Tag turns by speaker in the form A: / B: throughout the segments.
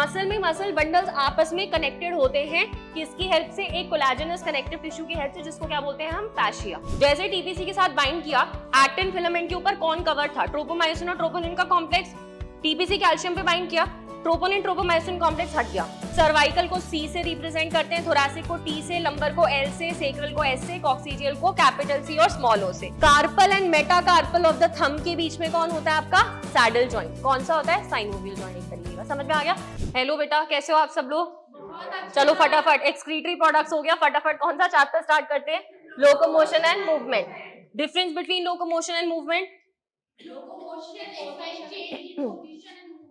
A: Muscle में muscle bundles आपस में कनेक्टेड होते हैं किसकी हेल्प से? एक कोलेजनस कनेक्टिव टिश्यू की हेल्प से, जिसको क्या बोलते हैं हम? फैशिया। जैसे टीपीसी के साथ बाइंड किया, एक्टिन फिलामेंट के ऊपर कौन कवर था? ट्रोपोमायोसिन और ट्रोपोनिन का कॉम्प्लेक्स। टीपीसी कैल्शियम पे बाइंड किया, ट्रोपोनिन ट्रोपोमायोसिन कॉम्प्लेक्स हट गया। सर्वाइकल को सी से रिप्रेजेंट करते हैं, थोरैसिक को टी से, लंबर को एल से, सेक्रल को एस से, कॉक्सिजियल को कैपिटल सी और स्मॉल ओ से। Carpal and metacarpal of the thumb के बीच में कौन होता है आपका? Saddle joint. कौन सा होता है? Synovial joint. एक तरीके का समझ में आ गया? हेलो बेटा, कैसे हो आप सब लोग? चलो फटाफट, एक्सक्रीटरी प्रोडक्ट्स हो गया, फटाफट कौन सा चैप्टर स्टार्ट करते हैं? Locomotion and movement. Difference between locomotion and movement.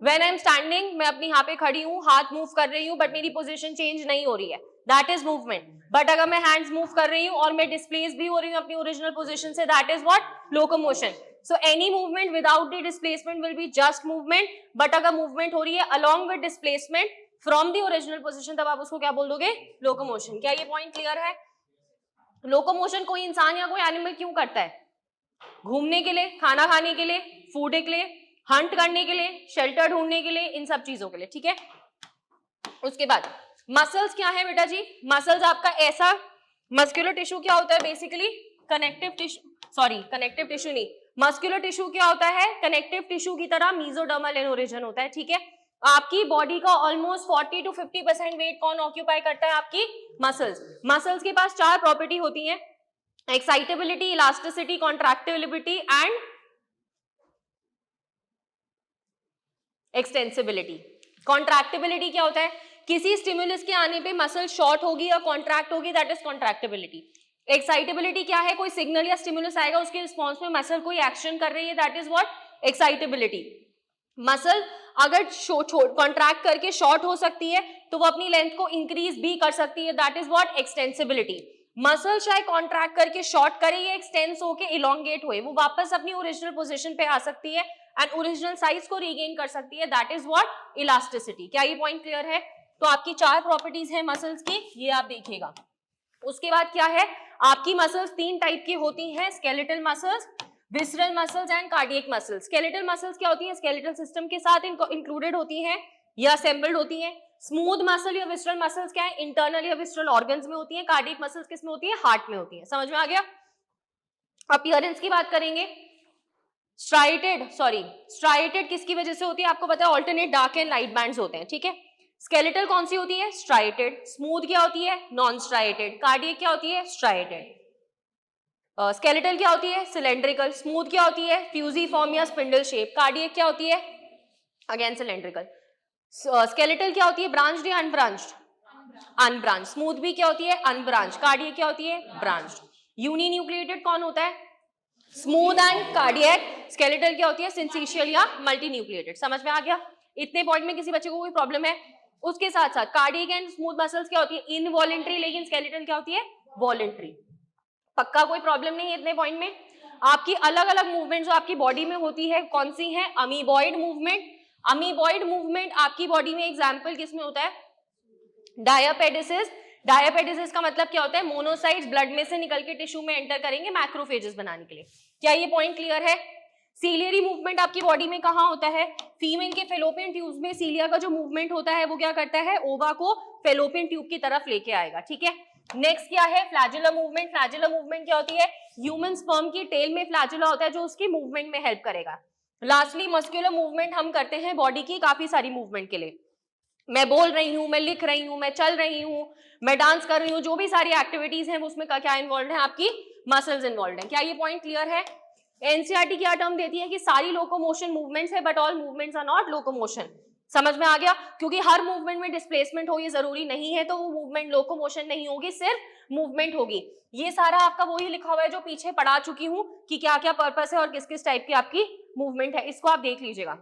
A: When I am standing, मैं अपनी यहाँ पे खड़ी हूँ, हाथ मूव कर रही हूँ, बट मेरी पोजीशन चेंज नहीं हो रही है, दैट इज मूवमेंट। बट अगर मैं हैंड्स मूव कर रही हूँ और मैं डिस्प्लेस भी हो रही हूँ अपनी ओरिजिनल पोजीशन से, that is what? Locomotion. So any movement without the displacement will be just movement, but अगर मूवमेंट हो रही है along with displacement from the original position, तब आप उसको क्या बोल दोगे? लोकोमोशन। क्या ये पॉइंट क्लियर है? लोकोमोशन कोई इंसान या कोई एनिमल क्यों करता है? घूमने के लिए, खाना खाने के लिए, फूड के लिए, हंट करने के लिए, शेल्टर ढूंढने के लिए, इन सब चीजों के लिए, ठीक है। उसके बाद मसल्स क्या है बेटा जी? मसल्स आपका ऐसा मस्कुलर टिश्यू क्या होता है? Basically connective tissue, sorry connective tissue नहीं, मस्कुलर टिश्यू क्या होता है? कनेक्टिव टिश्यू की तरह मेसोडर्मल इन ओरिजिन होता है, ठीक है। आपकी बॉडी का ऑलमोस्ट 40 to 50% वेट कौन ऑक्यूपाई करता है? आपकी मसल्स। मसल्स के पास 4 प्रॉपर्टी होती है: excitability, elasticity, contractibility and extensibility. Contractibility क्या होता है? किसी स्टिमुलस के आने पे मसल शॉर्ट होगी या कॉन्ट्रैक्ट होगी, दैट इज कॉन्ट्रैक्टिबिलिटी। एक्साइटेबिलिटी क्या है? कोई सिग्नल या स्टिमुलस आएगा, उसके रिस्पॉन्स में मसल कोई एक्शन कर रही है, that is what? Excitability. Muscle अगर कॉन्ट्रैक्ट करके शॉर्ट हो सकती है तो वो अपनी लेंथ को इंक्रीज भी कर सकती है, that is what? Extensibility. Muscle चाहे कॉन्ट्रैक्ट करके शॉर्ट करे या एक्सटेंस होके इलोंगेट होए, वो वापस अपनी ओरिजिनल पोजीशन पे आ सकती है एंड ओरिजिनल साइज को रीगेन कर सकती है, दैट इज व्हाट? इलास्टिसिटी। क्या ये पॉइंट क्लियर है? तो आपकी 4 प्रॉपर्टीज है मसल्स की, ये आप देखिएगा। उसके बाद क्या है? आपकी मसल्स 3 टाइप की होती हैं: skeletal muscles, visceral muscles and cardiac muscles. Skeletal muscles क्या होती है? स्केलेटल सिस्टम के साथ इंक्लूडेड होती हैं या असेंबल्ड होती हैं। स्मूथ मसल या विसरल मसल्स क्या है? इंटरनल या विसरल ऑर्गन्स में होती है। कार्डियक मसल्स किस में होती है? हार्ट में होती है। समझ में आ गया? अपीयरेंस की बात करेंगे, स्ट्राइटेड किसकी वजह से होती है? आपको पता है alternate dark and light bands होते हैं, ठीक है। स्केलेटल कौन सी होती है? स्ट्राइटेड। स्मूथ क्या होती है? Non striated. कार्डियक क्या होती है? स्ट्राइटेड। स्केलेटल क्या होती है? सिलेंड्रिकल। स्मूथ क्या होती है? फ्यूजीफॉर्म या स्पिंडल शेप। कार्डियक क्या होती है? Again cylindrical. स्केलेटल क्या होती है? ब्रांच्ड या अनब्रांच्ड? अनब्रांच। स्मूथ भी क्या होती है? अनब्रांच। कार्डियक क्या होती है? ब्रांच्ड। यूनिन्यूक्लिएटेड कौन होता है? Smooth and cardiac. स्केलेटल क्या होती है? सिंथेशियल या मल्टीन्यूक्लिएटेड। समझ में आ गया? इतने पॉइंट में किसी बच्चे को कोई प्रॉब्लम है? उसके साथ साथ कार्डियक एंड स्मूथ मसल्स क्या होती है? इनवॉलेंट्री, लेकिन स्केलेटल क्या होती है? वॉलेंट्री। पक्का कोई प्रॉब्लम नहीं है इतने पॉइंट में? आपकी अलग अलग मूवमेंट जो आपकी बॉडी में होती है कौन सी है? Amoeboid movement. अमीबॉइड मूवमेंट आपकी बॉडी में एग्जाम्पल किसमें होता है? डायापेडिसिस। डायापेडिसिस का मतलब क्या होता है? मोनोसाइट्स ब्लड में से निकल के टिश्यू में एंटर करेंगे मैक्रोफेजेस बनाने के लिए। क्या ये पॉइंट क्लियर है? सीलियरी मूवमेंट आपकी बॉडी में कहां होता है? फीमेल के फेलोपियन ट्यूब्स में सीलिया का जो मूवमेंट होता है वो क्या करता है? ओवा को फेलोपियन ट्यूब की तरफ लेके आएगा, ठीक है। नेक्स्ट क्या है? Flagellar movement. फ्लैजुलर मूवमेंट क्या होती है? ह्यूमन स्पर्म की टेल में फ्लैजुला होता है जो उसकी मूवमेंट में हेल्प करेगा। लास्टली मस्कुलर मूवमेंट हम करते हैं बॉडी की काफी सारी मूवमेंट के लिए। मैं बोल रही हूँ, मैं लिख रही हूँ, मैं चल रही हूँ, मैं डांस कर रही हूँ, जो भी सारी एक्टिविटीज हैं उसमें क्या इन्वॉल्व है? आपकी मसल्स इन्वॉल्व है। क्या ये पॉइंट क्लियर है? एनसीईआरटी क्या टर्म देती है कि सारी लोकोमोशन मूवमेंट्स है but all movements are not locomotion. समझ में आ गया? क्योंकि हर मूवमेंट में डिस्प्लेसमेंट हो ये जरूरी नहीं है, तो वो मूवमेंट लोकोमोशन नहीं होगी, सिर्फ मूवमेंट होगी। ये सारा आपका वही लिखा हुआ है जो पीछे पढ़ा चुकी हूँ कि क्या क्या पर्पस है और किस किस टाइप की आपकी मूवमेंट है, इसको आप देख लीजिएगा।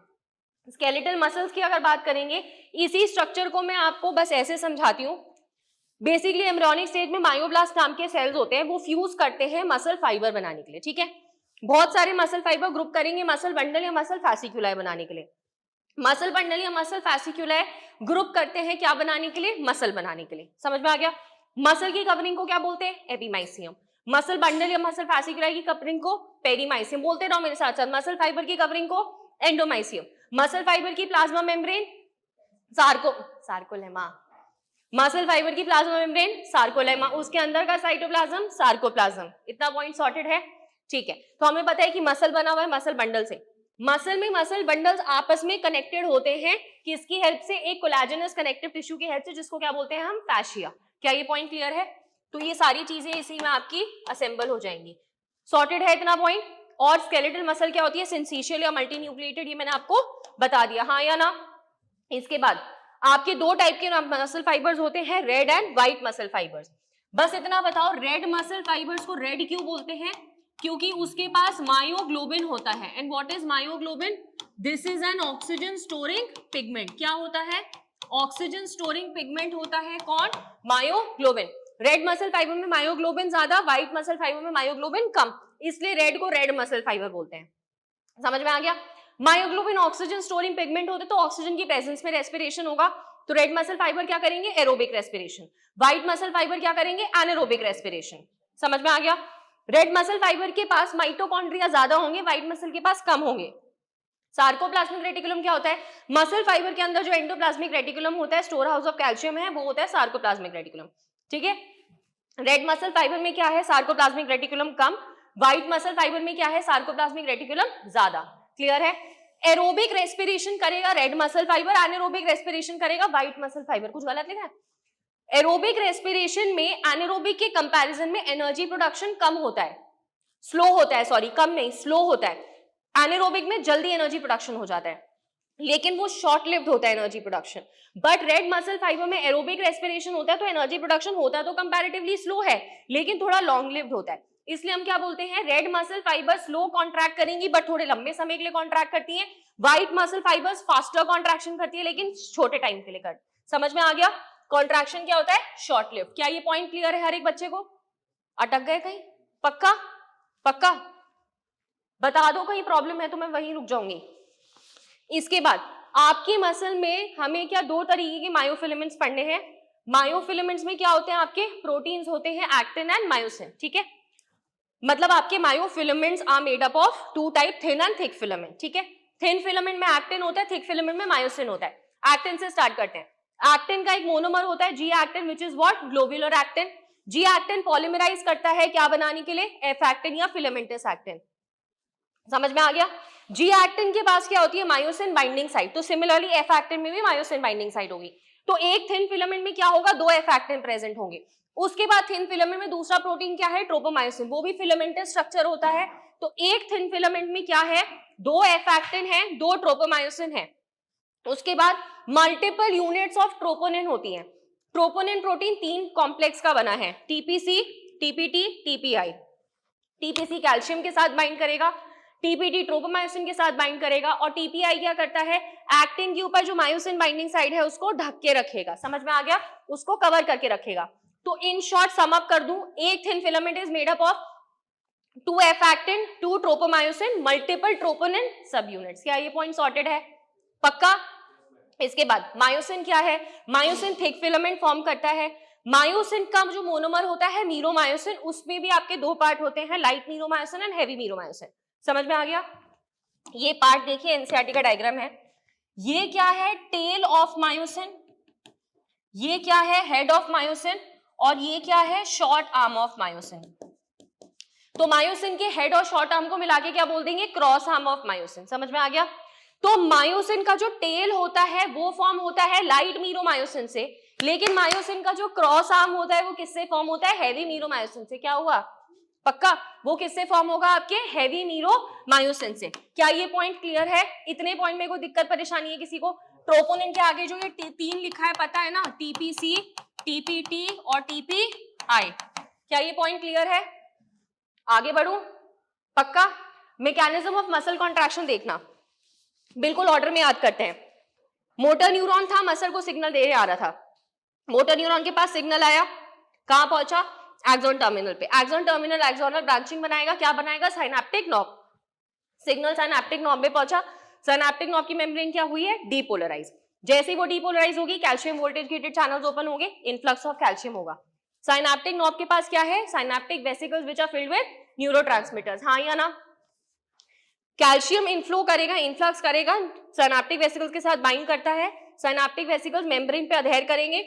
A: स्केलेटल मसल्स की अगर बात करेंगे, इसी स्ट्रक्चर को मैं आपको बस ऐसे समझाती हूँ। बेसिकली एम्ब्रियोनिक स्टेज में मायोब्लास्ट नाम के सेल्स होते हैं, वो फ्यूज करते हैं मसल फाइबर बनाने के लिए, ठीक है। बहुत सारे मसल फाइबर ग्रुप करेंगे मसल बंडल या मसल फैसिक्युलाई बनाने के लिए। मसल बंडल या मसल फैसिक्युलाई ग्रुप करते हैं क्या बनाने के लिए? मसल बनाने के लिए। समझ में आ गया? मसल की कवरिंग को क्या बोलते हैं? एपिमाइसियम। मसल बंडल या मसल फैसिक्युलाई की कवरिंग को पेरीमाइसियम। बोलते रहो मेरे साथ साथ। मसल फाइबर की कवरिंग को एंडोमाइसियम। मसल फाइबर की plasma membrane sarcolemma, muscle fibre की प्लाज्मा मेम्ब्रेन सार्कोलेमा, उसके अंदर का साइटोप्लाज्म सार्कोप्लाज्म। इतना पॉइंट सॉर्टेड है, ठीक है। तो हमें पता है कि मसल बना हुआ है मसल बंडल से, मसल में मसल बंडल्स आपस में कनेक्टेड होते हैं किसकी हेल्प से, एक कोलेजनस कनेक्टिव टिश्यू की हेल्प से, जिसको क्या बोलते हैं हम, फैशिया। क्या ये पॉइंट क्लियर है? तो ये सारी चीजें इसी में आपकी असेंबल हो जाएंगी। सॉर्टेड है इतना पॉइंट। और स्केलेटल मसल क्या होती है, सिंसीशियल या मल्टी न्यूक्लिएटेड, ये मैंने आपको बता दिया, हाँ या ना। इसके बाद आपके दो टाइप के मसल फाइबर्स होते हैं, red and white muscle fibres. बस इतना बताओ, रेड मसल फाइबर्स को रेड क्यों बोलते हैं? क्योंकि उसके पास मायोग्लोबिन होता है। And what is myoglobin? This is an oxygen storing pigment. क्या होता है? ऑक्सीजन स्टोरिंग पिगमेंट होता है। कौन? मायोग्लोबिन। रेड मसल फाइबर में मायोग्लोबिन ज्यादा, व्हाइट मसल फाइबर में मायोग्लोबिन कम, इसलिए रेड को रेड मसल फाइबर बोलते हैं। समझ में आ गया? मायोग्लोबिन ऑक्सीजन स्टोरिंग पिगमेंट होते तो ऑक्सीजन की प्रेजेंस में रेस्पिरेशन होगा, तो रेड मसल फाइबर क्या करेंगे? Aerobic respiration. White muscle fibre क्या करेंगे? Anaerobic respiration. समझ में आ गया? रेड मसल फाइबर के पास माइटोकॉन्ड्रिया ज्यादा होंगे, व्हाइट मसल के पास कम होंगे। सार्कोप्लाज्मिक रेटिकुलम क्या होता है? मसल फाइबर के अंदर जो एंडोप्लाज्मिक रेटिकुलम होता है, स्टोर हाउस ऑफ कैल्शियम है, वो होता है सार्कोप्लाज्मिक रेटिकुलम। ठीक है, रेड मसल फाइबर में क्या है? सार्कोप्लाज्मिक रेटिकुलम कम, व्हाइट मसल फाइबर में क्या है? सार्कोप्लाज्मिक रेटिकुलम ज्यादा। क्लियर है? एरोबिक रेस्पिरेशन करेगा red muscle fibre, anaerobic respiration करेगा व्हाइट मसल फाइबर। कुछ गलत लिखा है? एरोबिक रेस्पिरेशन में एनारोबिक के कंपैरिजन में एनर्जी प्रोडक्शन कम होता है, स्लो होता है, सॉरी कम नहीं स्लो होता है। एनारोबिक में जल्दी एनर्जी प्रोडक्शन हो जाता है, लेकिन वो शॉर्ट लिव्ड होता है energy production. But red muscle fibre में एरोबिक रेस्पिरेशन होता है, तो एनर्जी प्रोडक्शन होता तो कंपैरेटिवली स्लो है, लेकिन थोड़ा लॉन्ग लिव्ड होता है। इसलिए हम क्या बोलते हैं? Red muscle fibre slow contract करेंगी बट थोड़े लंबे समय के लिए कॉन्ट्रैक्ट करती है, white muscle fibres faster contraction करती है लेकिन छोटे टाइम के लिए कर। समझ में आ गया? कॉन्ट्रैक्शन क्या होता है? Short lived. क्या ये पॉइंट क्लियर है हर एक बच्चे को? अटक गए कहीं? पक्का? पक्का बता दो, कहीं प्रॉब्लम है तो मैं वहीं रुक जाऊंगी। इसके बाद आपकी मसल में हमें क्या दो तरीके के मायोफिलामेंट्स पढ़ने हैं। मायोफिलामेंट्स में क्या होते हैं? आपके प्रोटीन्स होते हैं, एक्टिन एंड मायोसिन। ठीक है, मतलब आपके myofilaments are made up of two type, thin and thick filament. ठीक है, थिन फिलामेंट में एक्टिन होता है, थिक फिलामेंट में मायोसिन होता है। एक्टिन से स्टार्ट करते हैं। एक्टिन का एक मोनोमर होता है G actin, which is what? Globular actin. G actin polymerise करता है क्या बनाने के लिए? एफ एक्टिन या फिलामेंटस एक्टिन। समझ में आ गया? जी एक्टिन के पास क्या होती है? Myosin binding site. तो सिमिलरली एफ एक्टिन में भी मायोसिन बाइंडिंग साइट होगी। तो एक थिन फिलामेंट में क्या होगा? दो एफ एक्टिन प्रेजेंट होंगे। उसके बाद थिन फिलामेंट में दूसरा प्रोटीन क्या है? ट्रोपोमायोसिन, वो भी फिलामेंटस स्ट्रक्चर होता है। तो एक थिन फिलामेंट में क्या है? दो एफ एक्टिन है, दो ट्रोपोमायोसिन है। उसके बाद मल्टीपल यूनिट्स ऑफ ट्रोपोनिन होती हैं। ट्रोपोनिन प्रोटीन तीन कॉम्प्लेक्स का बना है, TPC, TPT, TPI. TPC calcium के साथ बाइंड करेगा, टीपीटी ट्रोपोमायोसिन के साथ बाइंड करेगा, और टीपीआई क्या करता है? एक्टिन के ऊपर जो मायोसिन बाइंडिंग साइड है उसको ढक के रखेगा। समझ में आ गया? उसको कवर करके रखेगा। तो इन शॉर्ट सम अप कर दूं, एक thin filament is made up of two F actin, two tropomyosin, multiple troponin subunits. क्या ये पॉइंट सॉर्टेड है? पक्का? इसके बाद मायोसिन क्या है? मायोसिन थिक फिलामेंट फॉर्म करता है। मायोसिन का जो मोनोमर होता है मीरोमायोसिन, उसमें भी आपके दो पार्ट होते हैं, light meromyosin and heavy meromyosin. समझ में आ गया? ये पार्ट देखिए, एनसीईआरटी का डायग्राम है। ये क्या है? टेल ऑफ मायोसिन, ये क्या है? हेड ऑफ मायोसिन, और ये क्या है? Short arm of myosin. तो मायोसिन के हेड और शॉर्ट आर्म को मिला के क्या बोल देंगे? Cross arm of myosin. समझ में आ गया? तो मायोसिन का जो टेल होता है वो फॉर्म होता है लाइट मीरोमायोसिन से, लेकिन मायोसिन का जो क्रॉस आर्म होता है वो किससे फॉर्म होता है? हेवी मीरोमायोसिन से। क्या हुआ? पक्का? वो किससे फॉर्म होगा? आपके हेवी मीरोमायोसिन से। क्या ये पॉइंट क्लियर है? इतने पॉइंट में कोई दिक्कत परेशानी है किसी को? ट्रोपोनिन के आगे जो ये तीन लिखा है पता है ना, टीपीसी, टीपीटी और टीपीआई। क्या ये पॉइंट क्लियर है? आगे बढ़ूं? पक्का? मैकेनिज्म ऑफ मसल कॉन्ट्रैक्शन देखना, बिल्कुल ऑर्डर में याद करते हैं। मोटर न्यूरॉन था, मसल को सिग्नल दे आ रहा था। मोटर न्यूरॉन के पास सिग्नल आया, कहां पहुंचा? एक्सॉन टर्मिनल पे। एक्सॉन टर्मिनल एक्सोनल ब्रांचिंग बनाएगा, क्या बनाएगा? Synaptic knob. Signal synaptic knob में पहुंचा, साइनेप्टिक नॉब की मेम्ब्रेन क्या हुई है? डीपोलराइज। जैसे ही वो डीपोलराइज होगी, calcium voltage gated channels open होंगे, इनफ्लक्स ऑफ कैल्शियम होगा। साइनेप्टिक नॉब के पास क्या है? Synaptic vesicles which are filled with neurotransmitters. हाँ या ना? कैल्शियम इनफ्लो करेगा, इनफ्लक्स करेगा, सिनेप्टिक वेसिकल्स के साथ बाइंड करता है, सिनेप्टिक वेसिकल्स मेम्ब्रेन पे अधेर करेंगे,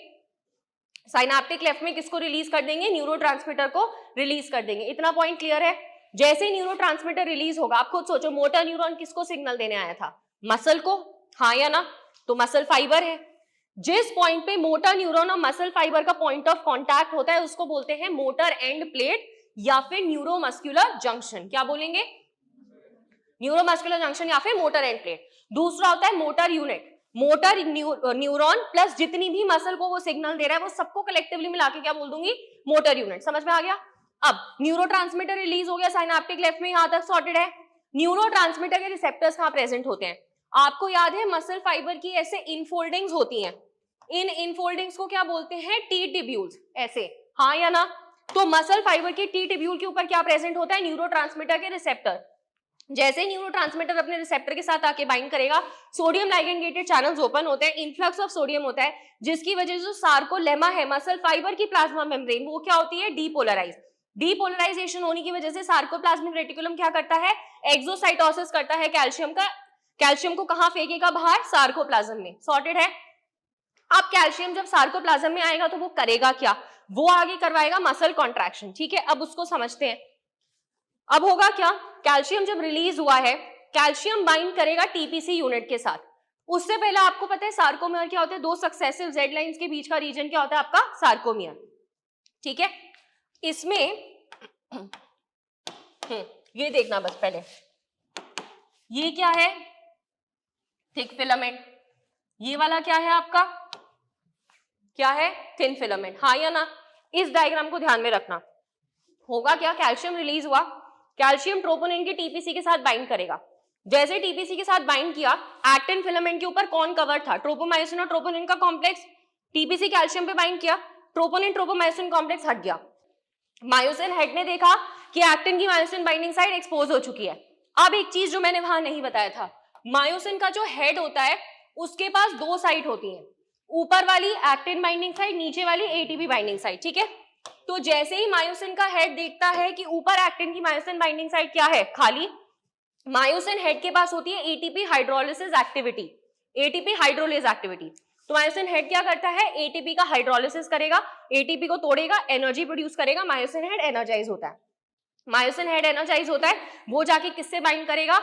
A: साइनाप्टिक क्लेफ्ट में किसको रिलीज कर देंगे, न्यूरोट्रांसमीटर को रिलीज कर देंगे। इतना पॉइंट क्लियर है। जैसे न्यूरोट्रांसमीटर रिलीज होगा, आप खुद सोचो मोटर न्यूरॉन किसको सिग्नल देने आया था, मसल को, हाँ या ना, तो मसल फाइबर है। जिस पॉइंट पे मोटर न्यूरॉन और मसल फाइबर का पॉइंट ऑफ कांटेक्ट होता है उसको बोलते हैं मोटर एंड प्लेट या फिर न्यूरोमस्कुलर जंक्शन। क्या बोलेंगे, न्यूरोमस्कुलर जंक्शन या फिर मोटर एंड प्लेट। दूसरा होता है motor unit, motor neuron plus जितनी भी मसल को वो सिग्नल दे रहा है वो सबको कलेक्टिवली मिला के क्या बोल दूंगी, मोटर यूनिट। समझ में आ गया। अब न्यूरोट्रांसमीटर रिलीज हो गया साइनाप्टिक लेफ्ट में, यहां तक सॉर्टेड है। न्यूरोट्रांसमीटर के रिसेप्टर्स कहां प्रेजेंट होते हैं, आपको याद है मसल फाइबर की ऐसे इनफोल्डिंग्स होती हैं, इन इनफोल्डिंग्स को क्या बोलते हैं, टी टिब्यूल्स, ऐसे, हाँ या ना। तो मसल फाइबर के टी टिब्यूल के ऊपर क्या प्रेजेंट होता है, न्यूरोट्रांसमीटर के रिसेप्टर। जैसे न्यूरोट्रांसमीटर अपने रिसेप्टर के साथ आके बाइंड करेगा, sodium ligand gated channels open होते हैं, इन्फ्लक्स ऑफ सोडियम होता है, जिसकी वजह से जो सार्कोलेमा है मसल फाइबर की प्लाज्मा मेम्ब्रेन, वो क्या होती है, डीपोलराइज। डीपोलराइजेशन होने की वजह से सार्कोप्लाज्मिक रेटिकुलम क्या करता है, एक्सोसाइटोसिस करता है कैल्शियम का, कैल्शियम को कहां फेंकेगा, बाहर, सार्कोप्लाज्म में। सॉर्टेड है। अब कैल्शियम जब सार्कोप्लाज्म में आएगा तो वो करेगा क्या, वो आगे करवाएगा मसल कॉन्ट्रैक्शन। ठीक है, अब उसको समझते हैं। अब होगा क्या, कैल्शियम जब रिलीज हुआ है, कैल्शियम बाइंड करेगा टीपीसी यूनिट के साथ। उससे पहले आपको पता है सार्कोमियर क्या होता है, दो सक्सेसिव जेड लाइंस के बीच का रीजन क्या होता है आपका, सार्कोमियर। ठीक है, इसमें ये देखना बस पहले, ये क्या है, थिक फिलामेंट, ये वाला क्या है आपका, क्या है, थिन फिलामेंट, हाँ या ना। इस डायग्राम को ध्यान में रखना। होगा क्या, कैल्शियम रिलीज हुआ, कैल्शियम ट्रोपोनिन के टीपीसी के साथ बाइंड करेगा। जैसे टीपीसी के साथ बाइंड किया, एक्टिन फिलामेंट के ऊपर कौन कवर था, ट्रोपोमायोसिन और ट्रोपोनिन का कॉम्प्लेक्स। टीपीसी कैल्शियम पे बाइंड किया, ट्रोपोनिन ट्रोपोमायोसिन कॉम्प्लेक्स हट गया। मायोसिन हेड ने देखा कि एक्टिन की मायोसिन बाइंडिंग साइड एक्सपोज हो चुकी है। अब एक चीज जो मैंने वहां नहीं बताया था, मायोसिन का जो हेड होता है उसके पास दो साइड होती है, ऊपर वाली एक्टिन बाइंडिंग साइड, नीचे वाली एटीपी बाइंडिंग साइड। ठीक है, तो जैसे ही मायोसिन का हेड देखता है कि ऊपर एक्टिन की मायोसिन बाइंडिंग साइड क्या है, खाली, मायोसिन हेड के पास होती है ATP hydrolysis activity, ATP hydrolase activity. तो मायोसिन हेड क्या करता है, एटीपी का हाइड्रोलिसिस करेगा, एटीपी को तोड़ेगा, एनर्जी प्रोड्यूस करेगा, मायोसिन हेड एनर्जाइज होता है। मायोसिन हेड एनर्जाइज होता है, वो जाके किससे बाइंड करेगा,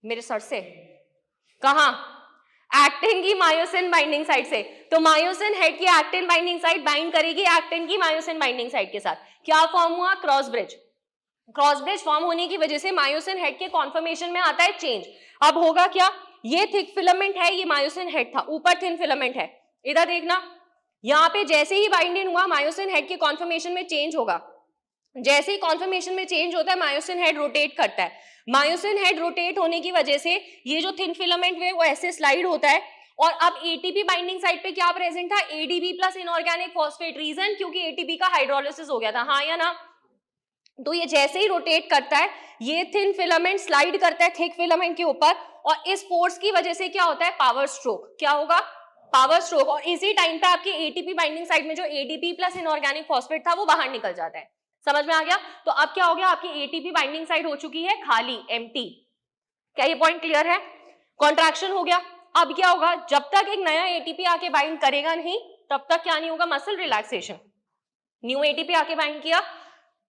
A: मेरे सर से, कहां, एक्टिन की मायोसिन बाइंडिंग साइड से। तो मायोसिन हेड की एक्टिन बाइंडिंग साइड बाइंड करेगी एक्टिन की मायोसिन बाइंडिंग साइड के साथ। क्या फॉर्म हुआ, cross bridge. Cross bridge form होने की वजह से मायोसिन हेड के कॉन्फर्मेशन में आता है चेंज। अब होगा क्या, ये थिक फिलामेंट है, ये मायोसिन हेड था, ऊपर थिन फिलामेंट है। इधर देखना, यहाँ पे जैसे ही बाइंडिंग हुआ मायोसिन हेड के कॉन्फर्मेशन में चेंज होगा। जैसे ही कॉन्फर्मेशन में चेंज होता है मायोसिन हेड रोटेट करता है। मायोसिन हेड रोटेट होने की वजह से ये जो थिन फिलामेंट है वो ऐसे स्लाइड होता है, और अब एटीपी बाइंडिंग साइड पे क्या प्रेजेंट था, ADB plus inorganic phosphate. Reason, क्योंकि एटीपी का हाइड्रोलिसिस हो गया था, हाँ या ना। तो ये जैसे ही रोटेट करता है, ये थिन फिलामेंट स्लाइड करता है थिक फिलामेंट के ऊपर, और इस फोर्स की वजह से क्या होता है, पावर स्ट्रोक। क्या होगा, पावर स्ट्रोक। और इसी टाइम पे आपकी एटीपी बाइंडिंग साइड में जो एडीपी प्लस इनऑर्गेनिक फॉस्फेट था वो बाहर निकल जाता है। समझ में आ गया। तो अब क्या हो गया, आपकी एटीपी बाइंडिंग साइड हो चुकी है खाली, एम्प्टी। क्या ये पॉइंट क्लियर है, कॉन्ट्रैक्शन हो गया। अब क्या होगा, जब तक एक नया एटीपी आके बाइंड करेगा नहीं तब तक क्या नहीं होगा, मसल रिलैक्सेशन। न्यू एटीपी आके बाइंड किया,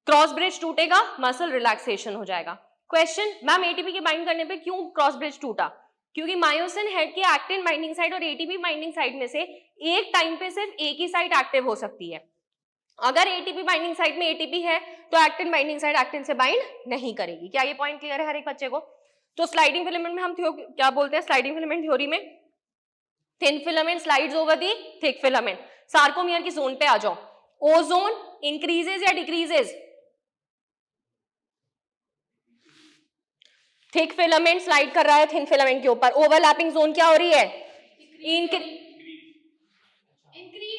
A: क्रॉस ब्रिज टूटेगा, मसल रिलैक्सेशन हो जाएगा। क्वेश्चन, मैम एटीपी के बाइंड करने पे क्यों क्रॉस ब्रिज टूटा, क्योंकि मायोसिन हेड की एक्टिन बाइंडिंग साइड और एटीपी बाइंडिंग साइड में से एक टाइम पे सिर्फ एक ही साइड एक्टिव हो सकती है। अगर एटीपी बाइंडिंग साइड में एटीपी है तो एक्टिन बाइंडिंग साइड एक्टिन से बाइंड नहीं करेगी। क्या ये पॉइंट क्लियर है हर एक बच्चे को। तो स्लाइडिंग फिलामेंट में हम क्या बोलते हैं, स्लाइडिंग फिलामेंट थ्योरी में thin filament slides over the thick filament. Sarcomere की जोन पे आ जाओ, ओजोन इंक्रीजेस या डिक्रीजेस, थिक फिलामेंट स्लाइड कर रहा है थिन फिलामेंट के ऊपर, ओवरलैपिंग जोन क्या हो रही है, इंक्रीज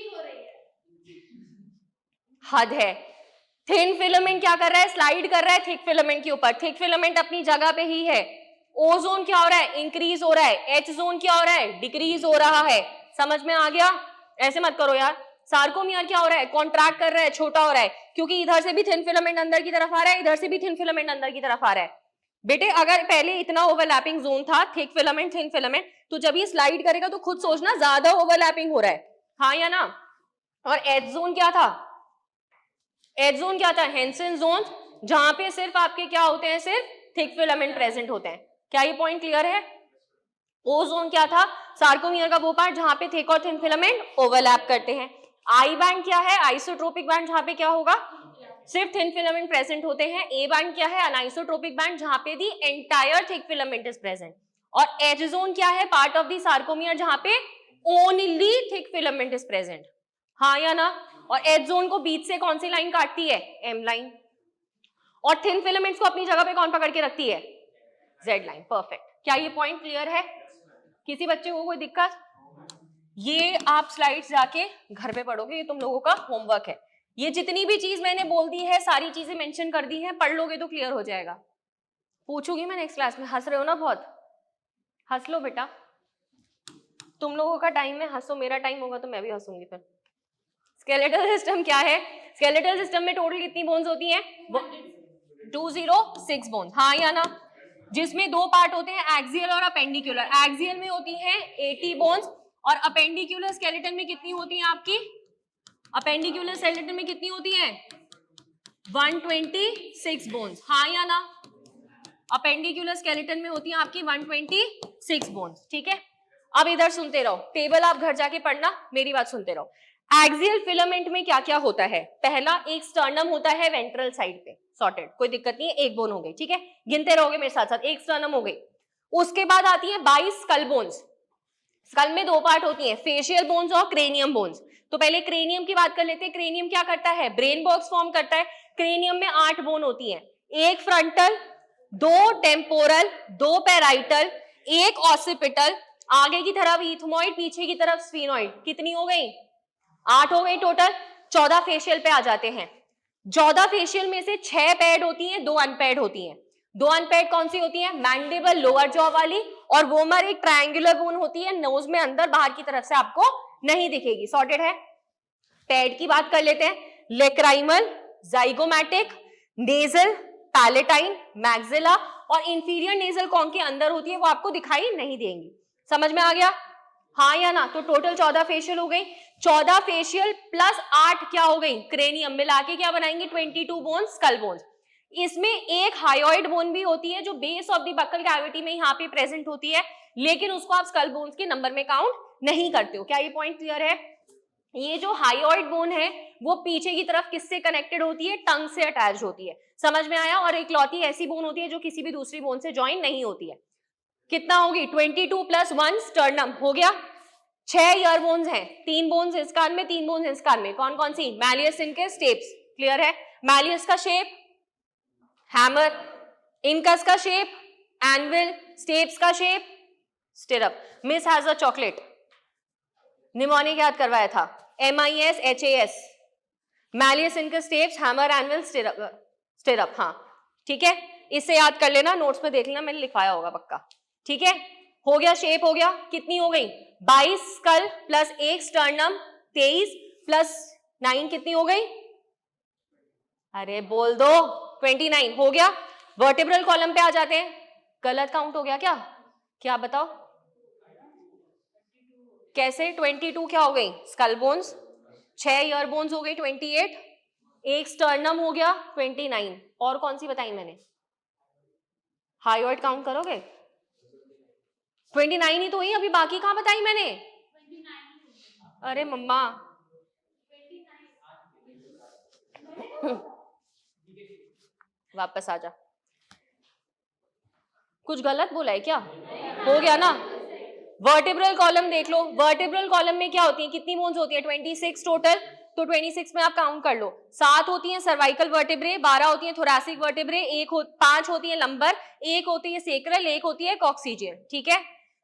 A: हो रही है, हद है। थिन फिलामेंट क्या कर रहा है, स्लाइड कर रहा है थिक फिलामेंट के ऊपर, थिक फिलामेंट अपनी जगह पे ही है। ओ जोन क्या हो रहा है, इंक्रीज हो रहा है, एच जोन क्या हो रहा है, डिक्रीज हो रहा है। समझ में आ गया, ऐसे मत करो यार। सार्कोमियर क्या हो रहा है, कॉन्ट्रैक्ट कर रहा है, छोटा हो रहा है, क्योंकि इधर से भी थिन फिलामेंट अंदर की तरफ आ रहा है, इधर से भी थिन फिलामेंट अंदर की तरफ आ रहा है। बेटे अगर पहले इतना ओवरलैपिंग जोन था, थिक फिलामेंट थिन फिलामेंट, तो जब ये स्लाइड करेगा तो खुद सोचना ज्यादा ओवरलैपिंग हो रहा है, हाँ या ना। और एज जोन क्या था, एज जोन क्या था, हेंसन जोन, जहां पे सिर्फ आपके क्या होते हैं, सिर्फ थिक फिलामेंट प्रेजेंट होते हैं। क्या ये पॉइंट क्लियर है? ओ जोन क्या था, सार्कोमियर का वो पार्ट जहां पे थिक और थिन फिलामेंट ओवरलैप करते हैं। आई बैंड क्या है, आइसोट्रोपिक बैंड, जहां पे क्या होगा, सिर्फ थिन फिलामेंट प्रेजेंट होते हैं। ए बैंड क्या है, अनाइसोट्रोपिक बैंड, जहां पे the entire thick filament is present. और एज जोन क्या है, पार्ट ऑफ दी सार्कोमियर जहां पे only thick filament is present, हाँ या ना। और एज जोन को बीच से कौन सी लाइन काटती है, एम लाइन। और थिन फिलामेंट्स को अपनी जगह पे कौन पकड़ के रखती है, जेड लाइन। परफेक्ट, क्या ये पॉइंट क्लियर है? किसी बच्चे को कोई दिक्कत? ये आप स्लाइड्स जाके घर पे पढ़ोगे, ये तुम लोगों का होमवर्क है। ये जितनी भी चीज मैंने बोल दी है, सारी चीजें मेंशन कर दी हैं, पढ़ लोगे तो क्लियर हो जाएगा। पूछूंगी मैं नेक्स्ट क्लास में। हंस रहे हो ना बहुत, हंस लो बेटा, तुम लोगों का टाइम है, हंसो, मेरा टाइम होगा तो मैं भी हंसूंगी फिर। स्केलेटल सिस्टम क्या है, स्केलेटल सिस्टम में टोटल कितनी बोन्स होती हैं, 206 बोन्स, हाँ या ना। जिसमें दो पार्ट होते हैं, एक्सियल और अपेंडिकुलर। एक्सियल में होती हैं 80 बोन्स और अपेंडिकुलर स्केलेटन में कितनी होती हैं आपकी, अपेंडिकुलर स्केलेटन में कितनी होती हैं, 126 बोन्स, हाँ या ना। अपेंडिकुलर स्केलेटन में होती हैं आपकी 126 बोन्स, ठीक है। अब इधर सुनते रहो, टेबल आप घर जाके पढ़ना, मेरी बात सुनते रहो। एक्सियल फिलामेंट में क्या क्या होता है, पहला एक स्टर्नम होता है वेंट्रल साइड पे, सॉर्टेड, कोई दिक्कत नहीं है, एक बोन हो गई, ठीक है, गिनते रहोगे मेरे साथ साथ, एक स्टर्नम हो गई। उसके बाद आती है 22 स्कल बोन्स। स्कल में दो पार्ट होती हैं, फेशियल बोन्स और क्रेनियम बोन्स। तो पहले क्रेनियम की बात कर लेते हैं। क्रेनियम क्या करता है, ब्रेन बॉक्स फॉर्म करता है। क्रेनियम में 8 बोन होती हैं, एक फ्रंटल, 2 टेम्पोरल, 2 पैराइटल, एक ऑसिपिटल, आगे की तरफ इथमोइड, पीछे की तरफ स्फीनोइड। कितनी हो गई, 8 हो गई टोटल। 14 फेशियल पे आ जाते हैं। 14 फेशियल में से 6 पैड होती हैं, 2 अनपैड होती हैं। 2 अनपैड कौन सी होती है, मैंडिबल लोअर जॉ वाली, और वोमर एक ट्रायंगुलर बोन होती है, नोज में अंदर, बाहर की तरफ से आपको नहीं दिखेगी, सॉर्टेड है। पैड की बात कर लेते हैं, lacrimal, zygomatic, nasal, palatine, maxilla, और इंफीरियर नेजल कॉन के अंदर होती है, वो आपको दिखाई नहीं देंगी। समझ में आ गया, हाँ या ना। तो टोटल 14 फेशियल हो गई। 14 फेशियल प्लस 8 क्या हो गई, क्रेनियम, मिला के क्या बनाएंगे, 22 बोन्स, स्कल बोन्स। इसमें एक हायोइड बोन भी होती है जो base of the buccal cavity में यहाँ पे प्रेजेंट होती है, लेकिन उसको आप स्कल बोन्स के नंबर में काउंट नहीं करते हो। क्या ये पॉइंट क्लियर है? ये जो हायोइड बोन है वो पीछे की तरफ किससे कनेक्टेड होती है, टंग से अटैच होती है, समझ में आया। और इकलौती ऐसी बोन होती है जो किसी भी दूसरी बोन से ज्वाइन नहीं होती है। कितना होगी, 22 + 1 स्टर्नम हो गया। 6 ईयर बोन्स हैं, 3 बोन्स इस कान में, 3 बोन्स इस कान में, कौन कौन सी, मैलियस, इनकस, स्टेप्स, क्लियर है। मैलियस का शेप हैमर, इनकस का शेप एनविल, स्टेप्स का shape stirrup. Miss has a chocolate, mnemonic याद करवाया था, MISHAS, malleus, incus, steps, hammer, anvil, stirrup, हाँ ठीक है, इससे याद कर लेना, नोट्स में देख लेना, मैंने लिखवाया होगा पक्का, ठीक है। हो गया, शेप हो गया, कितनी हो गई, 22 स्कल प्लस 1 स्टर्नम, 23 प्लस 9 कितनी हो गई, अरे बोल दो, 29 हो गया। वर्टिब्रल कॉलम पे आ जाते हैं, गलत काउंट हो गया क्या, क्या बताओ कैसे, 22 क्या हो गई, स्कल बोन्स, 6 ईयर बोन्स हो गई 28, एक स्टर्नम हो गया 29, और कौन सी बताई मैंने, हायोइड काउंट करोगे, 29 ही तो हुई, अभी बाकी कहां बताई मैंने, अरे मम्मा वापस आ जा, कुछ गलत बोला है क्या, हो गया ना। वर्टिब्रल कॉलम देख लो, वर्टिब्रल कॉलम में क्या होती है, कितनी बोन्स होती है, 26 टोटल। तो 26 में आप काउंट कर लो, 7 होती है सर्वाइकल वर्टिब्रे, 12 होती है थोरैसिक वर्टिब्रे, 5 होती है लंबर, 1 होती है सेक्रल, 1 होती है कॉक्सीजियल, ठीक है।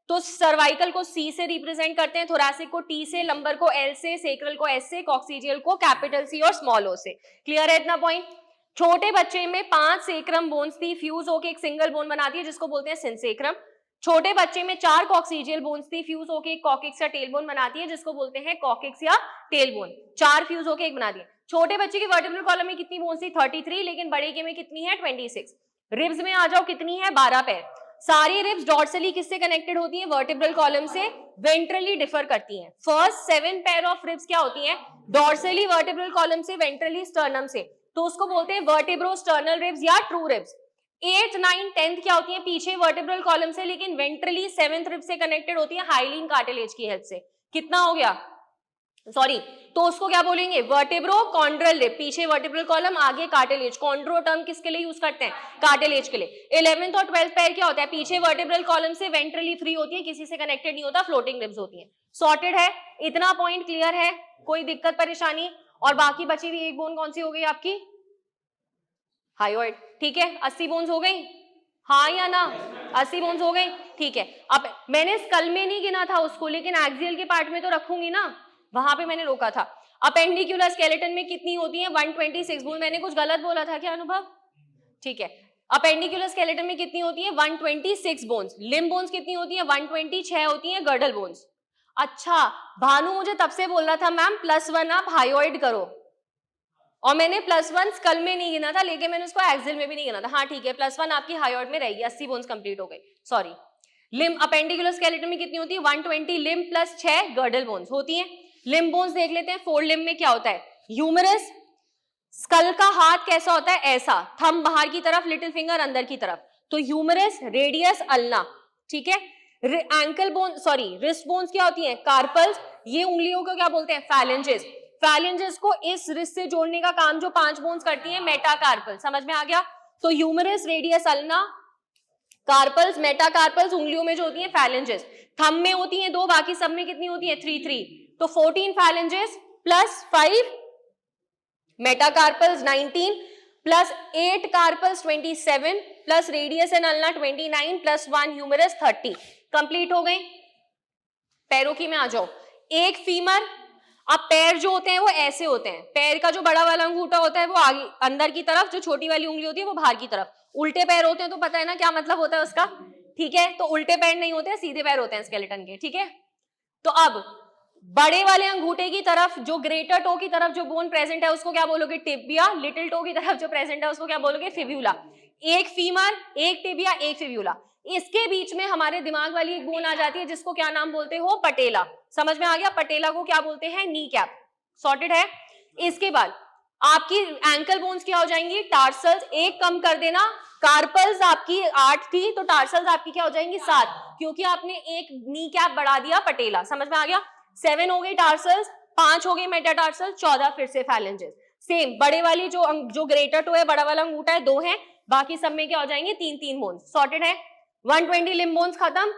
A: तो सर्वाइकल को C से रिप्रेजेंट करते हैं, थोरैसिक को T से, लंबर को L से, सेक्रल को S से, कॉक्सीजियल को कैपिटल C और स्मॉल O से, क्लियर है इतना पॉइंट। छोटे बच्चे में 5 सेक्रम बोन्स थी, फ्यूज होकर एक सिंगल बोन बनाती है जिसको बोलते हैं सिंसेक्रम। छोटे बच्चे में 4 कॉक्सीजियल बोन्स थी, फ्यूज होकर एक कॉकिक्स या टेल बोन बनाती है जिसको बोलते हैं कॉकिक्स या टेल बोन, 4 फ्यूज होकर एक बना दिए। छोटे बच्चे के वर्टिब्रल कॉलम में कितनी बोन्स थी, 33, लेकिन बड़े के में कितनी है, 26। रिब्स में आ जाओ, कितनी है, 12 पैर। सारी रिब्स डॉर्सली किससे कनेक्टेड होती हैं? वर्टिब्रल कॉलम से। वेंट्रली डिफर करती हैं। फर्स्ट 7 पेयर ऑफ रिब्स क्या होती हैं? डॉर्सली वर्टिब्रल कॉलम से, वेंट्रली स्टर्नम से, तो उसको बोलते हैं वर्टिब्रो स्टर्नल रिब्स या true ribs. 8th 9th 10th क्या होती है? पीछे वर्टिब्रल कॉलम से लेकिन वेंट्रली 7th रिब से कनेक्टेड होती है हाइलिन कार्टिलेज की हेल्प से। कितना हो गया? सॉरी, तो उसको क्या बोलेंगे? वर्टिब्रो कॉन्ड्रल रिब, पीछे वर्टिब्रल कॉलम, आगे कार्टिलेज। कॉन्ड्रो टर्म किसके लिए यूज करते हैं? कार्टिलेज के लिए। 11th और 12th पेयर क्या होता है? पीछे वर्टिब्रल कॉलम से वेंट्रली फ्री होती है, किसी से कनेक्टेड नहीं होता, फ्लोटिंग रिब्स होती है। सॉर्टेड है? इतना पॉइंट क्लियर है? कोई दिक्कत परेशानी? और बाकी बची हुई एक बोन कौन सी हो गई आपकी? हायोइड। ठीक है, 80 बोन्स हो गई, हाँ या ना? 80 बोन्स हो गई, ठीक है। अब मैंने स्कल में नहीं गिना था उसको, लेकिन एक्सियल के पार्ट में तो रखूंगी ना, वहां पे मैंने रोका था। अपेंडिकुलर स्केलेटन में कितनी होती है? 126 बोन। मैंने कुछ गलत बोला था क्या अनुभव? ठीक है, अपेंडिकुलर स्केलेटन में कितनी होती है? 126 बोन्स। लिम्ब बोन्स कितनी होती है? 126 होती है गर्डल बोन्स। अच्छा, भानु मुझे तब से बोल रहा था मैम +1 आप हायोइड करो, और मैंने +1 स्कल में नहीं गिना था, लेकिन मैंने उसको एक्सिल में भी नहीं गिना था। हाँ ठीक है, +1 आपकी हायोइड में रहेगी। 80 बोन्स कंप्लीट हो गई, सॉरी। लिम्ब अपेंडिकुलर स्केलेटन में कितनी होती है? 120 लिम्ब प्लस 6 गर्डल बोन्स होती हैं। लिम्ब बोन्स देख लेते हैं। 4 लिम्ब में क्या होता है? ह्यूमरस। स्कल का हाथ कैसा होता है? ऐसा, थंब बाहर की तरफ, लिटिल फिंगर अंदर की तरफ, तो ह्यूमरस, रेडियस, अल्ना। ठीक है। Ankle bone, sorry wrist bones क्या होती हैं? कार्पल्स। ये उंगलियों को क्या बोलते हैं? फैलेंजेस। फैलेंजेस को इस रिस्ट से जोड़ने का काम जो 5 बोन्स करती हैं, मेटाकार्पल। समझ में आ गया? तो humerus, radius, ulna, carpals, metacarpals उंगलियों में जो होती हैं फैलेंजेस। थंब में होती हैं 2, बाकी सब में कितनी होती है? 3 3। तो 14 phalanges plus 5 metacarpals 19 plus 8 carpals 27 plus radius and ulna 29 plus 1 humerus 30। Complete हो गई। पैरों की में आ जाओ। एक फीमर। अब पैर जो होते हैं वो ऐसे होते हैं, पैर का जो बड़ा वाला अंगूठा होता है वो आगे अंदर की तरफ, जो छोटी वाली उंगली होती है वो बाहर की तरफ। उल्टे पैर होते हैं तो पता है ना क्या मतलब होता है उसका? ठीक है, तो उल्टे पैर नहीं होते हैं, सीधे पैर होते हैं स्केलेटन के। ठीक है, तो अब बड़े वाले अंगूठे की तरफ, जो ग्रेटर टो की तरफ जो बोन प्रेजेंट है उसको क्या बोलोगे? टिबिया। लिटिल टो की तरफ जो प्रेजेंट है उसको क्या बोलोगे? फिब्यूला। एक फीमर, एक टिबिया, एक फिब्यूला। इसके बीच में हमारे दिमाग वाली एक बोन आ जाती है जिसको क्या नाम बोलते हो? पटेला। समझ में आ गया? पटेला को क्या बोलते हैं? Knee cap. सॉर्टेड है? इसके बाद आपकी एंकल बोन्स क्या हो जाएंगी? टार्सल्स। एक कम कर देना, कार्पल्स आपकी 8 थी तो टार्सल्स आपकी क्या हो जाएंगी? 7, क्योंकि आपने एक नी कैप बढ़ा दिया पटेला। समझ में आ गया? 7 हो गई टार्सल्स, 5 हो गई मेटाटार्सल, 14 फिर से फैलेंजेस। सेम बड़े वाली जो ग्रेटर टो है, बड़ा वाला अंगूठा है, 2 है, बाकी सब में क्या हो जाएंगे? 3 3 बोन्स। सॉर्टेड है? 120 लिम्ब बोन्स खत्म।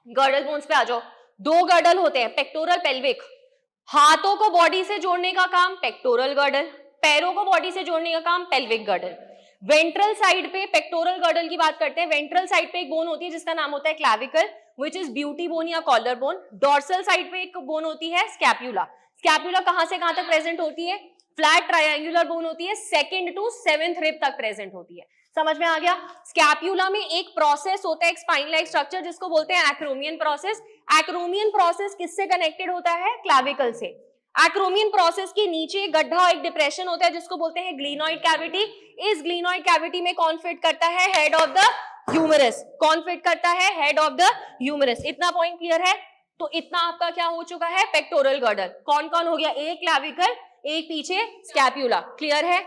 A: गर्डल बोन्स पे आ जाओ। 2 गर्डल होते हैं, पेक्टोरल, पेल्विक। हाथों को बॉडी से जोड़ने का काम पेक्टोरल गर्डल, पैरों को बॉडी से जोड़ने का काम पेल्विक गर्डल। वेंट्रल साइड पे पेक्टोरल गर्डल की बात करते हैं। वेंट्रल साइड पे एक बोन होती है जिसका नाम होता है clavicle, which is beauty bone या कॉलर बोन। डॉर्सल साइड पे एक बोन होती है स्कैप्यूला। स्कैप्यूला कहां से कहां तक प्रेजेंट होती है? फ्लैट ट्रायंगुलर बोन होती है, 2nd to 7th रिब तक प्रेजेंट होती है। समझ में आ गया? स्कैप्यूला में एक प्रोसेस होता है, एक स्पाइन लाइक स्ट्रक्चर, जिसको बोलते हैं एक्रोमियन प्रोसेस। एक्रोमियन प्रोसेस किससे कनेक्टेड होता है? क्लैविकल से। एक्रोमियन प्रोसेस के नीचे एक गड्ढा, एक डिप्रेशन होता है जिसको बोलते हैं ग्लीनोइड कैविटी। इस ग्लीनोइड कैविटी में कौन फिट करता है? Head of the humerus. कौन फिट करता है? Head of the humerus. इतना पॉइंट क्लियर है? तो इतना आपका क्या हो चुका है? Pectoral girdle. कौन कौन हो गया? एक क्लैविकल, एक पीछे स्कैप्यूला। क्लियर है?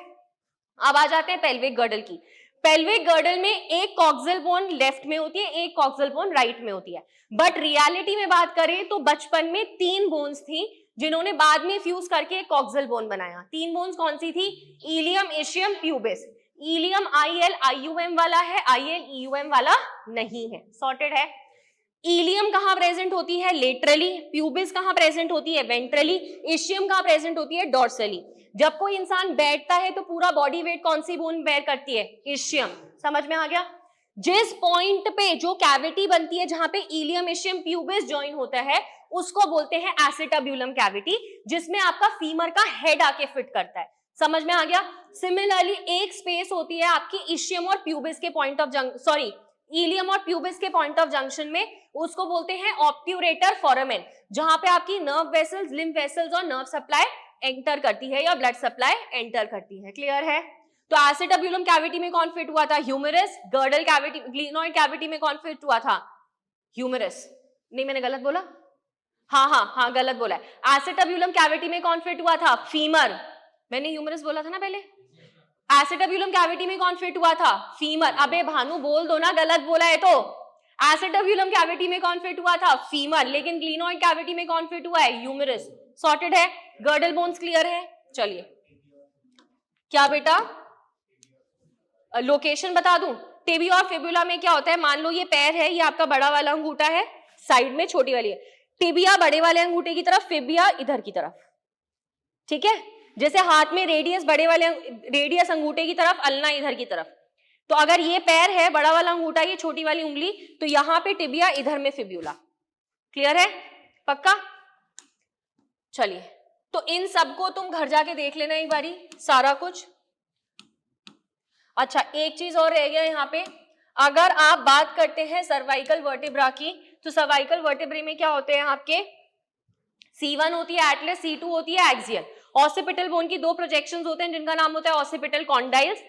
A: अब आ जाते हैं पेल्विक गर्डल की। पेल्विक गर्डल में एक कॉक्सियल बोन लेफ्ट में होती है, एक कॉक्सियल बोन राइट में होती है। बट रियलिटी में बात करें तो बचपन में 3 बोन्स थी जिन्होंने बाद में फ्यूज करके एक कॉक्सियल बोन बनाया। 3 बोन्स कौन सी थी? Ilium, ischium, pubis. Ilium IL-IUM वाला है, IL-EUM वाला नहीं है। सॉर्टेड है? इलियम कहां प्रेजेंट होती है? लेटरली। प्यूबिस कहां प्रेजेंट होती है? वेंट्रली। इशियम कहां प्रेजेंट होती है? डॉर्सली। जब कोई इंसान बैठता है तो पूरा बॉडी वेट कौन सी बोन बेयर करती है? इशियम। समझ में आ गया? जिस पॉइंट पे जो कैविटी बनती है जहां पे इलियम, इशियम, प्यूबिस ज्वाइन होता है उसको बोलते हैं एसिटाब्यूलम कैविटी, जिसमें आपका फीमर का हेड आके फिट करता है। समझ में आ गया? सिमिलरली एक स्पेस होती है आपकी इशियम और प्यूबिस के पॉइंट ऑफ सॉरी इलियम और प्यूबिस के पॉइंट ऑफ जंक्शन में, उसको बोलते हैं ऑब्ट्यूरेटर फोरामेन, जहां पे आपकी नर्व वेसल्स, लिम्फ वेसल्स और नर्व सप्लाई एंटर करती है या ब्लड सप्लाई एंटर करती है। क्लियर है? तो एसिटाब्यूलम कैविटी में कौन फिट हुआ था? Humerus. Girdle cavity, glenoid cavity में कौन फिट हुआ था? ह्यूमरस। नहीं, मैंने गलत बोला? हाँ, गलत बोला है। एसिटाब्यूलम कैविटी में कौन फिट हुआ था? फीमर। मैंने ह्यूमरस बोला था ना पहले। एसिटाब्यूलम कैविटी में कौन फिट हुआ था? फीमर। अबे भानु बोल दो ना, गलत बोला है तो। एसिटाब्यूलम कैविटी में कौन फिट हुआ था? फीमर। लेकिन ग्लिनोइड कैविटी में कौन फिट हुआ है? ह्यूमरस। सॉर्टेड है। गर्डल बोन्स क्लियर है। चलिए, क्या बेटा लोकेशन बता दूं? टिबिया और फिबुला में क्या होता है? मान लो ये पैर है, ये आपका बड़ा वाला अंगूठा है, साइड में छोटी वाली है। टिबिया बड़े वाले अंगूठे की तरफ, फिबिया इधर की तरफ, ठीक है? जैसे हाथ में रेडियस बड़े वाले, रेडियस अंगूठे की तरफ, अल्ना इधर की तरफ। तो अगर ये पैर है, बड़ा वाला अंगूठा, ये छोटी वाली उंगली, तो यहां पे टिबिया, इधर में फिब्यूला। क्लियर है? पक्का? चलिए, तो इन सबको तुम घर जाके देख लेना एक बारी सारा कुछ। अच्छा, एक चीज और रह गया यहाँ पे। अगर आप बात करते हैं सर्वाइकल वर्टेब्रा की, तो सर्वाइकल वर्टेब्रे में क्या होते हैं आपके? C1 होती है एटलस, C2 होती है एक्सियल। ऑसिपिटल बोन की दो प्रोजेक्शंस होते हैं जिनका नाम होता है ऑसिपिटल कॉन्डाइल्स।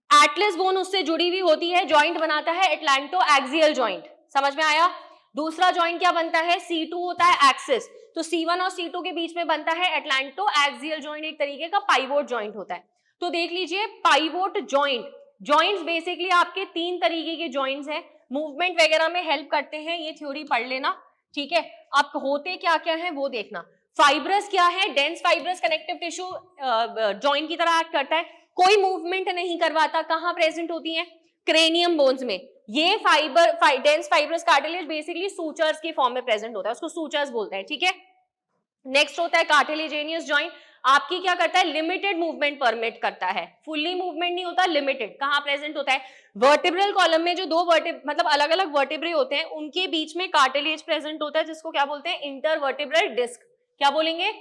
A: एटलस बोन उससे जुड़ी हुई होती है, जॉइंट बनाता है एटलांटो एक्सियल जॉइंट। समझ में आया? दूसरा जॉइंट क्या बनता है? C2 होता है एक्सिस। तो C1 और C2 के बीच में बनता है एटलांटो एक्सियल जॉइंट, एक तरीके का पाइवोट जॉइंट होता है। तो देख लीजिए, पाइवोट जॉइंट, जॉइंट्स बेसिकली आपके तीन तरीके के जॉइंट्स हैं, मूवमेंट वगैरह में हेल्प करते हैं, ये थ्योरी पढ़ लेना, ठीक है? अब होते क्या क्या है वो देखना। फाइब्रस क्या है? Dense fibrous connective tissue joint की तरह एक्ट करता है, कोई मूवमेंट नहीं करवाता। कहां प्रेजेंट होती है? क्रेनियम बोन्स में। ये dense fibrous cartilage basically sutures की फॉर्म में प्रेजेंट होता है, उसको सूचर्स बोलते हैं, ठीक है? नेक्स्ट होता है कार्टिलेजेनियस जॉइंट। आपकी क्या करता है? लिमिटेड मूवमेंट परमिट करता है, फुल्ली मूवमेंट नहीं होता, लिमिटेड। कहां प्रेजेंट होता है? वर्टिब्रल कॉलम में जो दो मतलब अलग अलग वर्टिब्रे होते हैं, उनके बीच में कार्टिलेज प्रेजेंट होता है, जिसको क्या बोलते हैं? Intervertebral disc. क्या बोलेंगे?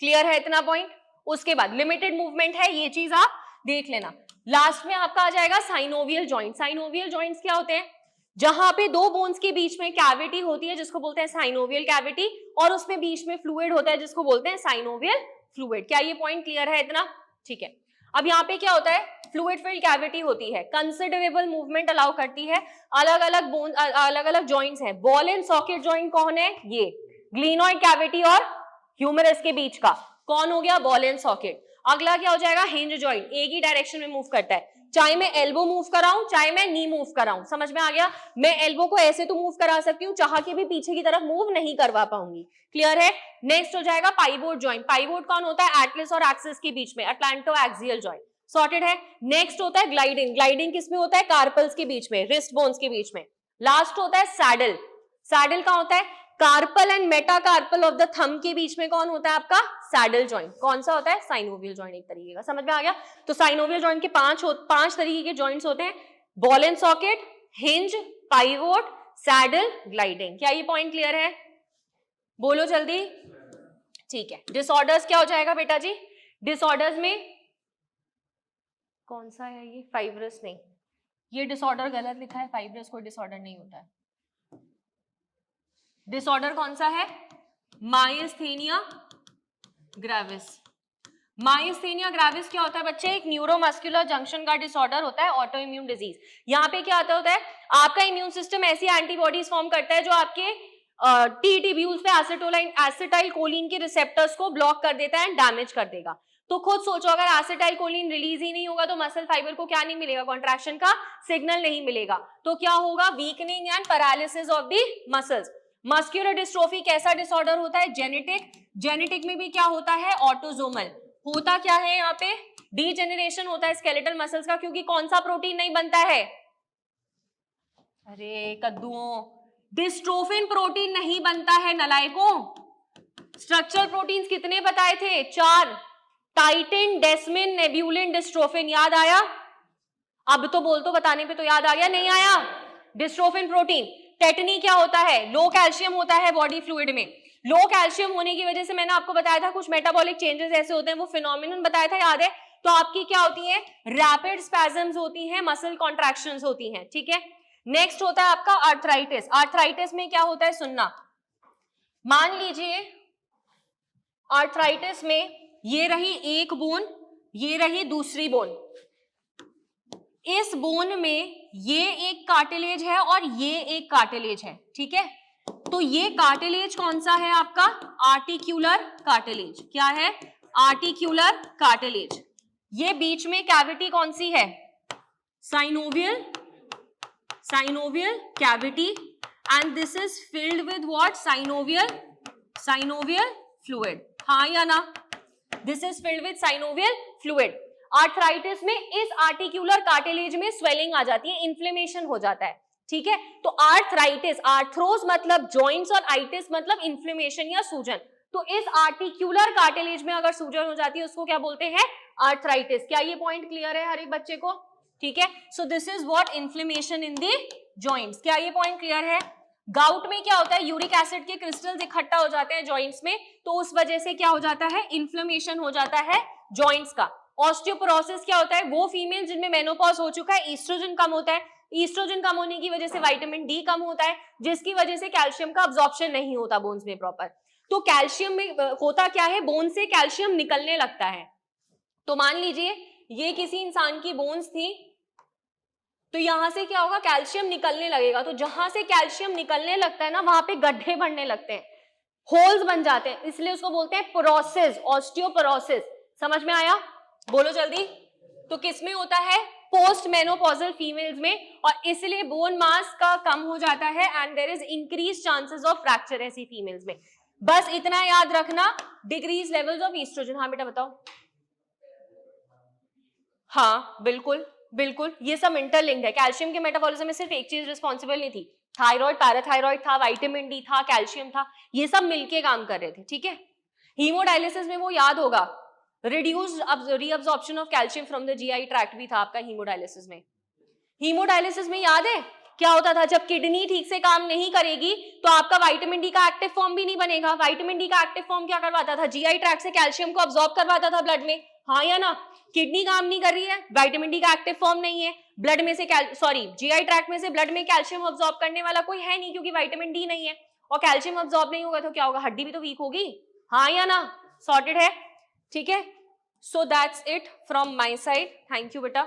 A: क्लियर है इतना पॉइंट? उसके बाद लिमिटेड मूवमेंट है, ये चीज आप देख लेना। लास्ट में आपका आ जाएगा साइनोवियल जॉइंट। साइनोवियल जॉइंट्स क्या होते हैं? जहां पे दो बोन्स के बीच में कैविटी होती है, जिसको बोलते हैं साइनोवियल कैविटी, और उसमें बीच में फ्लूइड होता है, जिसको बोलते हैं साइनोवियल फ्लूइड। क्या ये पॉइंट क्लियर है इतना? ठीक है। अब यहाँ पे क्या होता है? फ्लूइड फिल्ड कैविटी होती है, कंसिडरेबल मूवमेंट अलाउ करती है। अलग अलग बोन, अलग अलग जॉइंट्स हैं। बॉल एंड सॉकेट जॉइंट कौन है? ये ग्लिनोइड कैविटी और ह्यूमरस के बीच का कौन हो गया? Ball and socket. अगला क्या हो जाएगा? हिंज जॉइंट, एक ही डायरेक्शन में मूव करता है, चाहे मैं एल्बो मूव कराऊं चाहे मैं नी मूव कराऊं। समझ में आ गया? मैं एल्बो को ऐसे तो मूव करा सकती हूँ, चाह के भी पीछे की तरफ मूव नहीं करवा पाऊंगी। क्लियर है? नेक्स्ट हो जाएगा पाइवोट जॉइंट। पाइवोट कौन होता है? एटलस और एक्सिस के बीच में, अटलांटो एक्सियल जॉइंट। सॉर्टेड है। नेक्स्ट होता है ग्लाइडिंग। ग्लाइडिंग किसमें होता है? कार्पल्स के बीच में, रिस्ट बोन्स के बीच में। लास्ट होता है सैडल। सैडल का होता है carpal and metacarpal of the thumb के बीच में कौन होता है आपका? Saddle joint. कौन सा होता है? साइनोवियल जॉइंट, एक तरीके का। समझ में आ गया? तो साइनोवियल जॉइंट के पांच तरीके के जॉइंट्स होते हैं, ball and socket, hinge, pivot, saddle, gliding. क्या ये पॉइंट क्लियर है? बोलो जल्दी। ठीक है। डिसऑर्डर्स क्या हो जाएगा बेटा जी? डिसऑर्डर्स में कौन सा है ये? फाइब्रस नहीं, ये डिसऑर्डर गलत लिखा है, फाइब्रस कोई डिसऑर्डर नहीं होता है। डिसऑर्डर कौन सा है? Myasthenia gravis. माइस्थेनिया ग्रेविस क्या होता है बच्चे? एक न्यूरोमस्कुलर जंक्शन का डिसऑर्डर होता है, ऑटो इम्यून डिजीज। यहाँ पे क्या होता है? आपका इम्यून सिस्टम ऐसी एंटीबॉडीज फॉर्म करता है जो आपके टी ट्यूब्यूल्स पे एसिटाइल कोलिन के रिसेप्टर्स को ब्लॉक कर देता है एंड डैमेज कर देगा। तो खुद सोचो, अगर एसिटाइल कोलिन रिलीज ही नहीं होगा तो मसल फाइबर को क्या नहीं मिलेगा? कॉन्ट्रैक्शन का सिग्नल नहीं मिलेगा। तो क्या होगा? Weakening and paralysis of the muscles. Muscular dystrophy कैसा डिसऑर्डर होता है? जेनेटिक। जेनेटिक में भी क्या होता है? ऑटोजोमल। होता क्या है यहाँ पे? डीजेनरेशन होता है स्केलेटल मसल्स का, क्योंकि कौन सा प्रोटीन नहीं बनता है? अरे कद्दुओं, डिस्ट्रोफिन प्रोटीन नहीं बनता है नलायकों। स्ट्रक्चरल प्रोटीन्स कितने बताए थे? 4। Titin, desmin, nebulin, dystrophin. याद आया? अब तो बोल, तो बताने पे तो याद आ गया, नहीं आया? Dystrophin protein. टेटनी क्या होता है? लो कैल्शियम होता है बॉडी फ्लूइड में। लो कैल्शियम होने की वजह से मैंने आपको बताया था कुछ मेटाबॉलिक चेंजेस ऐसे होते हैं, वो फिनोमिनन बताया था, याद है? तो आपकी क्या होती है? रैपिड स्पैजम्स होती हैं, मसल कॉन्ट्रैक्शंस होती हैं, ठीक है? नेक्स्ट होता है आपका आर्थराइटिस। आर्थराइटिस में क्या होता है? सुनना, मान लीजिए आर्थराइटिस में ये रही एक बोन, ये रही दूसरी बोन। इस बोन में ये एक कार्टिलेज है और ये एक कार्टिलेज है, ठीक है। तो ये कार्टिलेज कौन सा है आपका? Articular cartilage. क्या है? Articular cartilage. ये बीच में कैविटी कौन सी है? Synovial, synovial cavity, and this is filled with what? Synovial, synovial fluid. हाँ या ना? This is filled with synovial fluid. Arthritis में इस आर्टिक्यूलर कार्टिलेज में स्वेलिंग आ जाती है, इन्फ्लेमेशन हो जाता है, ठीक है। तो आर्थराइटिस, आर्थ्रोस मतलब जॉइंट्स और आइटिस मतलब इन्फ्लेमेशन या सूजन। तो इस आर्टिक्यूलर कार्टिलेज में अगर सूजन हो जाती है उसको क्या बोलते हैं? आर्थराइटिस। क्या ये पॉइंट क्लियर है हर एक बच्चे को? ठीक है। So this is what? Inflammation in the joints. क्या ये पॉइंट क्लियर है? गाउट में क्या होता है? यूरिक एसिड के क्रिस्टल्स इकट्ठा हो जाते हैं जॉइंट्स में, तो उस वजह से क्या हो जाता है? इन्फ्लेमेशन हो जाता है जॉइंट्स का। ऑस्टियोपोरोसिस क्या होता है? वो फीमेल जिनमें मेनोपॉज हो चुका है, ईस्ट्रोजन कम होता है, ईस्ट्रोजन कम होने की वजह से विटामिन डी कम होता है, जिसकी वजह से कैल्शियम का अब्जॉर्प्शन नहीं होता बोन्स में प्रॉपर। तो कैल्शियम में होता क्या है? बोन से कैल्शियम निकलने लगता है। तो मान लीजिए ये किसी इंसान की बोन्स थी, तो यहां से क्या होगा? कैल्शियम निकलने लगेगा। तो जहां से कैल्शियम निकलने लगता है ना, वहां पे गड्ढे बढ़ने लगते हैं, होल्स बन जाते हैं, इसलिए उसको बोलते हैं पोरोसिस, ऑस्टियोपोरोसिस। समझ में आया? बोलो जल्दी। तो किसमें होता है? पोस्ट मेनोपॉजल फीमेल्स में, और इसलिए बोन मास का कम हो जाता है and there is increase chances of fracture ऐसी फीमेल्स में। बस इतना याद रखना, डिक्रीज लेवल्स ऑफ ईस्ट्रोजन। हाँ बेटा बताओ। हाँ बिल्कुल बिल्कुल, ये सब इंटरलिंक्ड है। कैल्शियम के मेटाबॉलिज्म में सिर्फ एक चीज रिस्पॉन्सिबल नहीं थी, थायराइड, पैराथायराइड था, विटामिन डी था, कैल्शियम था, ये सब मिलके काम कर रहे थे, ठीक है। हीमोडायलिसिस में वो याद होगा, reduced reabsorption of calcium from the GI tract भी था आपका हीमोडायलिसिस में। हीमोडायलिसिस में याद है क्या होता था? जब किडनी ठीक से काम नहीं करेगी तो आपका विटामिन डी का एक्टिव फॉर्म भी नहीं बनेगा। विटामिन डी का एक्टिव फॉर्म क्या करवाता था? जीआई ट्रैक्ट से कैल्शियम को अब्सॉर्ब करवाता था ब्लड में। हाँ या ना? किडनी काम नहीं कर रही है, विटामिन डी का एक्टिव फॉर्म नहीं है, ब्लड में से जीआई ट्रैक्ट में से ब्लड में कैल्शियम अब्सॉर्ब करने वाला कोई है नहीं, क्योंकि विटामिन डी नहीं है, और कैल्शियम अब्सॉर्ब नहीं होगा तो क्या होगा? हड्डी भी तो वीक होगी। हाँ या ना? सॉर्टेड है, ठीक है। So that's it from my side. Thank you बेटा।